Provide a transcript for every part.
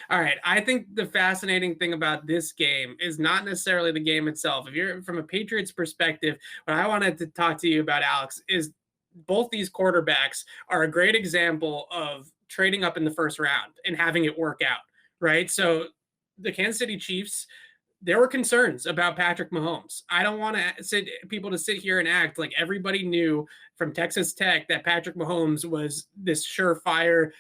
All right. I think the fascinating thing about this game is not necessarily the game itself. If you're from a Patriots perspective, what I wanted to talk to you about, Alex, is both these quarterbacks are a great example of trading up in the first round and having it work out, right? So the Kansas City Chiefs, there were concerns about Patrick Mahomes. I don't want people to sit here and act like everybody knew from Texas Tech that Patrick Mahomes was this surefire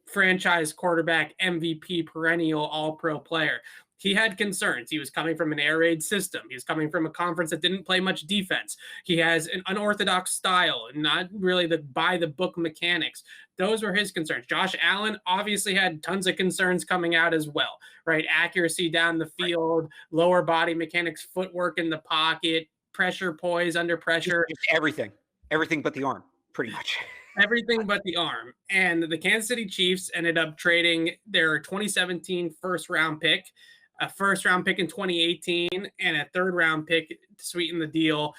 franchise quarterback, MVP, perennial all-pro player. He had concerns. He was coming from an air raid system. He was coming from a conference that didn't play much defense. He has an unorthodox style and not really the by-the-book mechanics. Those were his concerns. Josh Allen obviously had tons of concerns coming out as well, right? Accuracy down the field, lower body mechanics, footwork in the pocket, pressure, poise under pressure. Just everything but the arm, pretty much. Everything but the arm. And the Kansas City Chiefs ended up trading their 2017 first-round pick, a first-round pick in 2018, and a third-round pick to sweeten the deal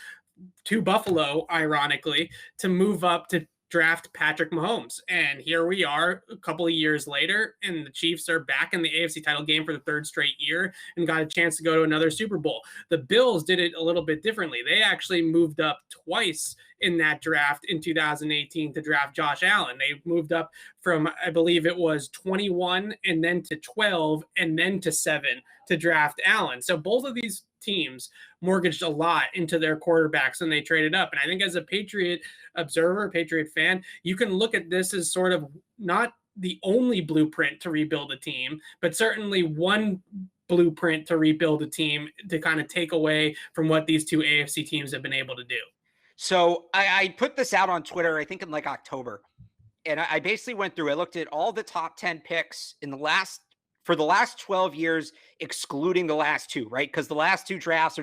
to Buffalo, ironically, to move up to draft Patrick Mahomes. And here we are a couple of years later, and the Chiefs are back in the AFC title game for the third straight year and got a chance to go to another Super Bowl. The Bills did it a little bit differently. They actually moved up twice in that draft in 2018 to draft Josh Allen. They moved up from, I believe it was 21 and then to 12 and then to 7 to draft Allen. So both of these teams mortgaged a lot into their quarterbacks and they traded up. And I think as a Patriot observer, Patriot fan, you can look at this as sort of not the only blueprint to rebuild a team, but certainly one blueprint to rebuild a team to kind of take away from what these two AFC teams have been able to do. So I put this out on Twitter, I think in like October, and I basically went through, I looked at all the top 10 picks for the last 12 years, excluding the last two, right? Because the last two drafts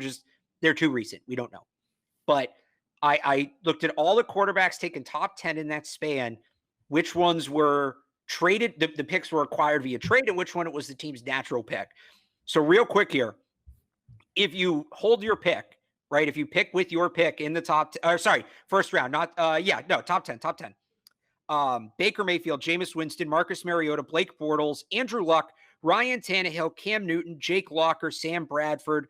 they're too recent. We don't know. But I looked at all the quarterbacks taken top 10 in that span, which ones were traded, the picks were acquired via trade, and which one it was the team's natural pick. So real quick here, if you hold your pick, right? If you pick with your pick in the first round, top 10. Baker Mayfield, Jameis Winston, Marcus Mariota, Blake Bortles, Andrew Luck, Ryan Tannehill, Cam Newton, Jake Locker, Sam Bradford,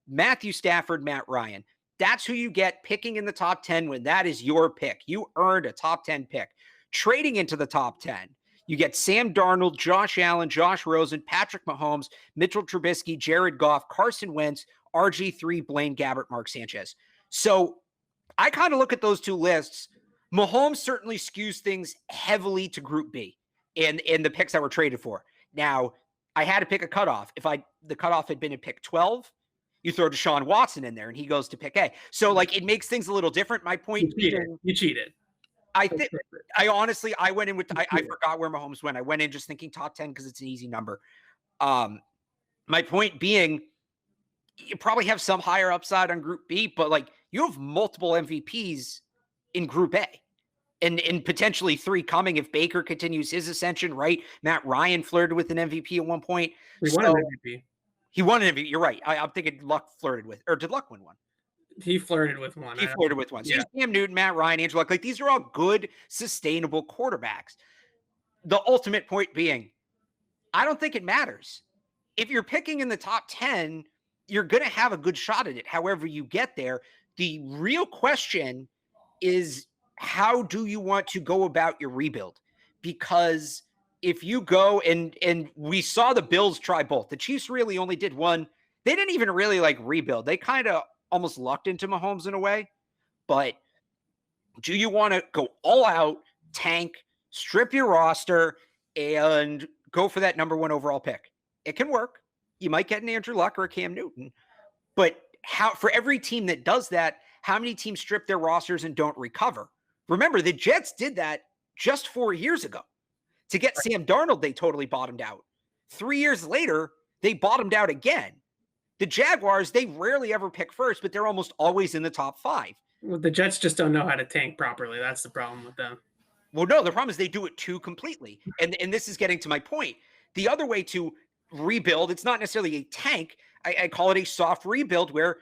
Matthew Stafford, Matt Ryan. That's who you get picking in the top 10 when that is your pick. You earned a top 10 pick. Trading into the top 10, you get Sam Darnold, Josh Allen, Josh Rosen, Patrick Mahomes, Mitchell Trubisky, Jared Goff, Carson Wentz, RG3, Blaine Gabbert, Mark Sanchez. So I kind of look at those two lists. Mahomes certainly skews things heavily to Group B in the picks that were traded for. Now, I had to pick a cutoff. If the cutoff had been at pick 12, you throw Deshaun Watson in there and he goes to pick A. So like it makes things a little different. My point You cheated. I went in with I forgot where Mahomes went. I went in just thinking top 10 because it's an easy number. My point being, you probably have some higher upside on Group B, but like you have multiple MVPs in Group A. And potentially 3 coming if Baker continues his ascension, right? Matt Ryan flirted with an MVP at one point. He won an MVP. He won an MVP. You're right. I'm thinking Luck flirted with, or did Luck win one? He flirted with one. He flirted with one. So yeah. Cam Newton, Matt Ryan, Andrew Luck. Like these are all good, sustainable quarterbacks. The ultimate point being, I don't think it matters. If you're picking in the top 10, you're going to have a good shot at it. However you get there, the real question is, how do you want to go about your rebuild? Because if you go and we saw the Bills try both. The Chiefs really only did one. They didn't even really like rebuild. They kind of almost lucked into Mahomes in a way. But do you want to go all out, tank, strip your roster, and go for that number 1 overall pick? It can work. You might get an Andrew Luck or a Cam Newton. But for every team that does that, how many teams strip their rosters and don't recover? Remember, the Jets did that just 4 years ago. To get Sam Darnold, they totally bottomed out. 3 years later, they bottomed out again. The Jaguars, they rarely ever pick first, but they're almost always in the top 5. Well, the Jets just don't know how to tank properly. That's the problem with them. Well, no, the problem is they do it too completely. And this is getting to my point. The other way to rebuild, it's not necessarily a tank. I call it a soft rebuild where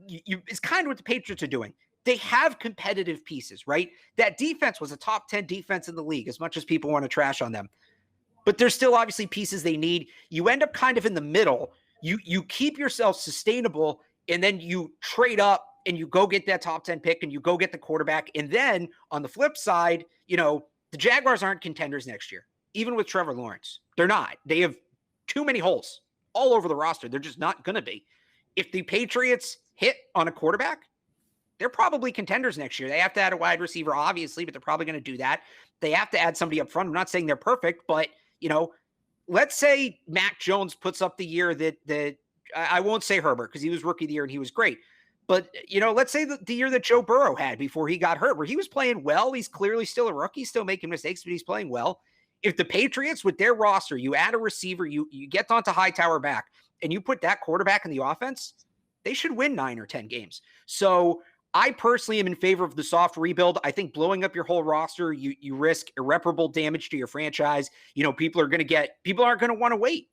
it's kind of what the Patriots are doing. They have competitive pieces, right? That defense was a top 10 defense in the league, as much as people want to trash on them. but there's still obviously pieces they need. You end up kind of in the middle. You keep yourself sustainable, and then you trade up and you go get that top 10 pick and you go get the quarterback. And then on the flip side, the Jaguars aren't contenders next year, even with Trevor Lawrence. They're not. They have too many holes all over the roster. They're just not going to be. If the Patriots hit on a quarterback, they're probably contenders next year. They have to add a wide receiver, obviously, but they're probably going to do that. They have to add somebody up front. I'm not saying they're perfect, but, let's say Mac Jones puts up the year that I won't say Herbert because he was rookie of the year and he was great. But, let's say the year that Joe Burrow had before he got hurt, where he was playing well. He's clearly still a rookie, still making mistakes, but he's playing well. If the Patriots, with their roster, you add a receiver, you get onto Hightower back, and you put that quarterback in the offense, they should win 9 or 10 games. So I personally am in favor of the soft rebuild. I think blowing up your whole roster, you risk irreparable damage to your franchise. People aren't going to want to wait.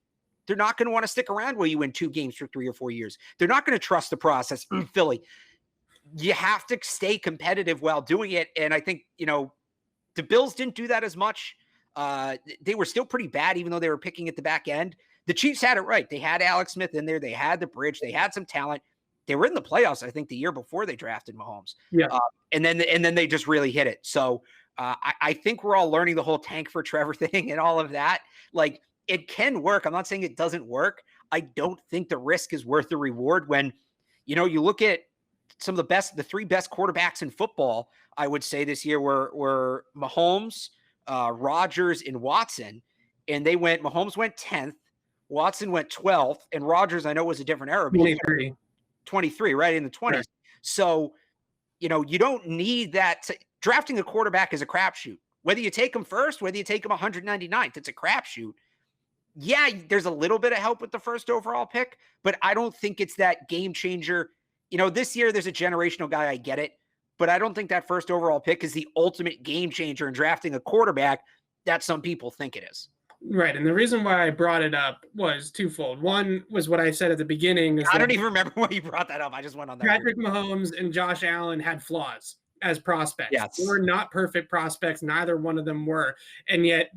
They're not going to want to stick around while you win 2 games for 3 or 4 years. They're not going to trust the process. Philly, you have to stay competitive while doing it. And I think, the Bills didn't do that as much. They were still pretty bad, even though they were picking at the back end. The Chiefs had it right. They had Alex Smith in there. They had the bridge. They had some talent. They were in the playoffs, I think, the year before they drafted Mahomes. Yeah. And then they just really hit it. So I think we're all learning the whole tank for Trevor thing and all of that. Like, it can work. I'm not saying it doesn't work. I don't think the risk is worth the reward when, you look at some of the 3 best quarterbacks in football, I would say this year were Mahomes, Rodgers, and Watson. And Mahomes went 10th, Watson went 12th, and Rodgers, I know, was a different era. 23, right, in the 20s. Right. So, you don't need that. Drafting a quarterback is a crapshoot. Whether you take him first, whether you take him 199th, it's a crapshoot. Yeah, there's a little bit of help with the first overall pick, but I don't think it's that game changer. This year there's a generational guy, I get it, but I don't think that first overall pick is the ultimate game changer in drafting a quarterback that some people think it is. Right. And the reason why I brought it up was twofold. One was what I said at the beginning. I don't even remember why you brought that up. I just went on that. Patrick Mahomes and Josh Allen had flaws as prospects. Yes. They were not perfect prospects. Neither one of them were. And yet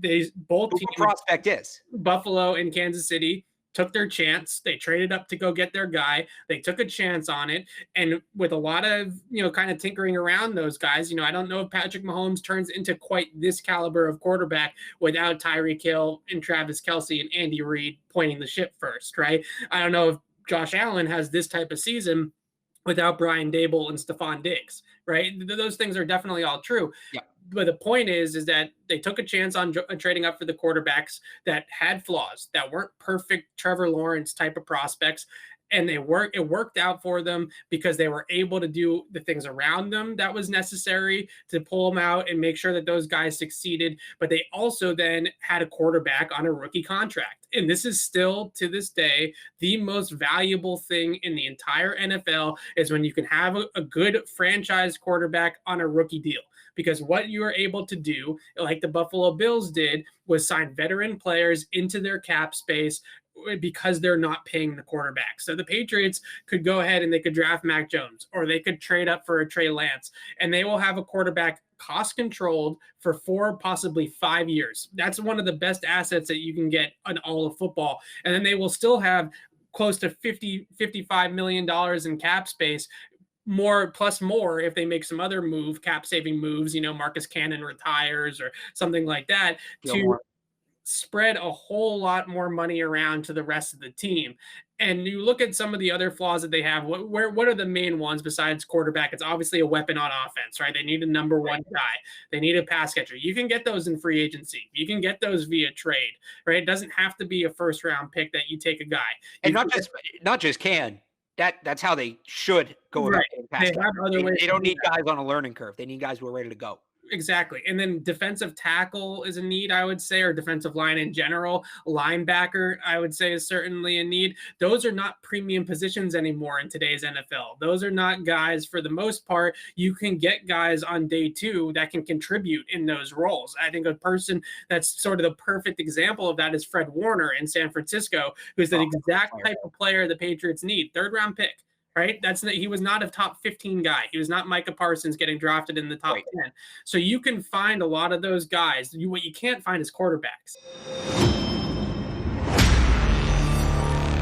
both teams, prospect is Buffalo and Kansas City, took their chance. They traded up to go get their guy. They took a chance on it. And with a lot of, kind of tinkering around those guys, I don't know if Patrick Mahomes turns into quite this caliber of quarterback without Tyreek Hill and Travis Kelce and Andy Reid pointing the ship first, right? I don't know if Josh Allen has this type of season without Brian Dable and Stephon Diggs, right? Those things are definitely all true. Yeah. But the point is that they took a chance on trading up for the quarterbacks that had flaws, that weren't perfect Trevor Lawrence type of prospects. And it worked out for them because they were able to do the things around them that was necessary to pull them out and make sure that those guys succeeded. But they also then had a quarterback on a rookie contract. And this is still, to this day, the most valuable thing in the entire NFL is when you can have a good franchise quarterback on a rookie deal. Because what you are able to do, like the Buffalo Bills did, was sign veteran players into their cap space because they're not paying the quarterback. So the Patriots could go ahead and they could draft Mac Jones, or they could trade up for a Trey Lance, and they will have a quarterback cost controlled for 4, possibly 5 years. That's one of the best assets that you can get on all of football. And then they will still have close to $55 million in cap space, more if they make some other cap saving moves, Marcus Cannon retires or something like that, spread a whole lot more money around to the rest of the team. And you look at some of the other flaws that they have. What are the main ones besides quarterback? It's obviously a weapon on offense, right? They need a number 1 guy. They need a pass catcher. You can get those in free agency. You can get those via trade, right? It doesn't have to be a first round pick that you take a guy. And not just can. That's how they should go about it. They don't need guys on a learning curve. They need guys who are ready to go. Exactly. And then defensive tackle is a need, I would say, or defensive line in general. Linebacker, I would say, is certainly a need. Those are not premium positions anymore in today's NFL. Those are not guys, for the most part, you can get guys on day 2 that can contribute in those roles. I think a person that's sort of the perfect example of that is Fred Warner in San Francisco, who's the exact type of player the Patriots need. 3rd round pick. right? He was not a top 15 guy. He was not Micah Parsons getting drafted in the top 10. So you can find a lot of those guys. What you can't find is quarterbacks.